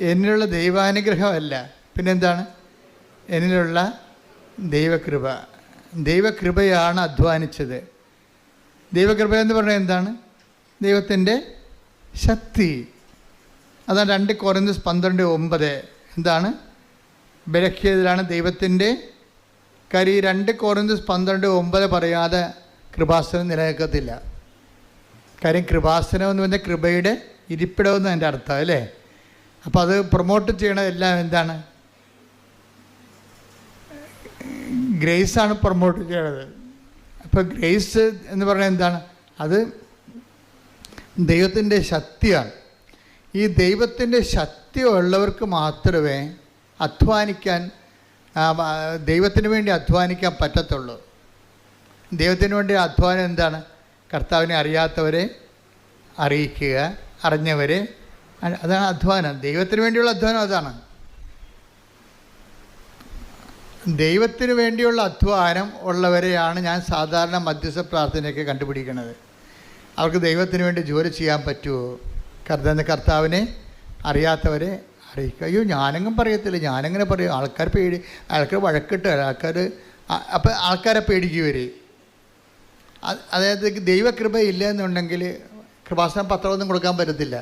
എന്നിലുള്ള ദൈവാനുഗ്രഹമല്ല, പിന്നെന്താണ്? എന്നിലുള്ള ദൈവകൃപ. ദൈവകൃപയാണ് അധ്വാനിച്ചത്. ദൈവകൃപ എന്ന് പറഞ്ഞാൽ എന്താണ്? ദൈവത്തിൻ്റെ ശക്തി. അതാണ് 2 കൊരിന്ത്യർ 12:9. എന്താണ്? ബലഹീനതയിലാണ് ദൈവത്തിൻ്റെ കാര്യം. 2 കൊരിന്ത്യർ 12:9 പറയാതെ കൃപാസനം നിലനിൽക്കത്തില്ല. കാര്യം കൃപാസനം എന്ന് പറഞ്ഞാൽ കൃപയുടെ ഇരിപ്പിടമെന്ന് എൻ്റെ അർത്ഥം അല്ലേ. അപ്പോൾ അത് പ്രൊമോട്ട് ചെയ്യണതെല്ലാം എന്താണ്? ഗ്രേസാണ് പ്രൊമോട്ട് ചെയ്യണത്. അപ്പോൾ ഗ്രേസ് എന്ന് പറഞ്ഞാൽ എന്താണ്? അത് ദൈവത്തിൻ്റെ ശക്തിയാണ്. ഈ ദൈവത്തിൻ്റെ ശക്തി ഉള്ളവർക്ക് മാത്രമേ അധ്വാനിക്കാൻ, ദൈവത്തിന് വേണ്ടി അധ്വാനിക്കാൻ പറ്റത്തുള്ളൂ. ദൈവത്തിന് വേണ്ടി അധ്വാനം എന്താണ്? കർത്താവിനെ അറിയാത്തവരെ അറിയിക്കുക, അറിഞ്ഞവരെ, അതാണ് അധ്വാനം. ദൈവത്തിന് വേണ്ടിയുള്ള അധ്വാനം അതാണ്. ദൈവത്തിന് വേണ്ടിയുള്ള അധ്വാനം ഉള്ളവരെയാണ് ഞാൻ സാധാരണ മധ്യസ്ഥ പ്രാർത്ഥനയൊക്കെ കണ്ടുപിടിക്കുന്നത്. അവർക്ക് ദൈവത്തിന് വേണ്ടി ജോലി ചെയ്യാൻ പറ്റുമോ? കർത്താവിനെ അറിയാത്തവരെ അറിയിക്കുക. അയ്യോ ഞാനെങ്ങും പറയത്തില്ല, ഞാനെങ്ങനെ പറയും? ആൾക്കാർ വഴക്കിട്ട് അപ്പം ആൾക്കാരെ പേടിക്കും. അതായത് ദൈവകൃപ ഇല്ല എന്നുണ്ടെങ്കിൽ കൃപാസന പത്രമൊന്നും കൊടുക്കാൻ പറ്റത്തില്ല.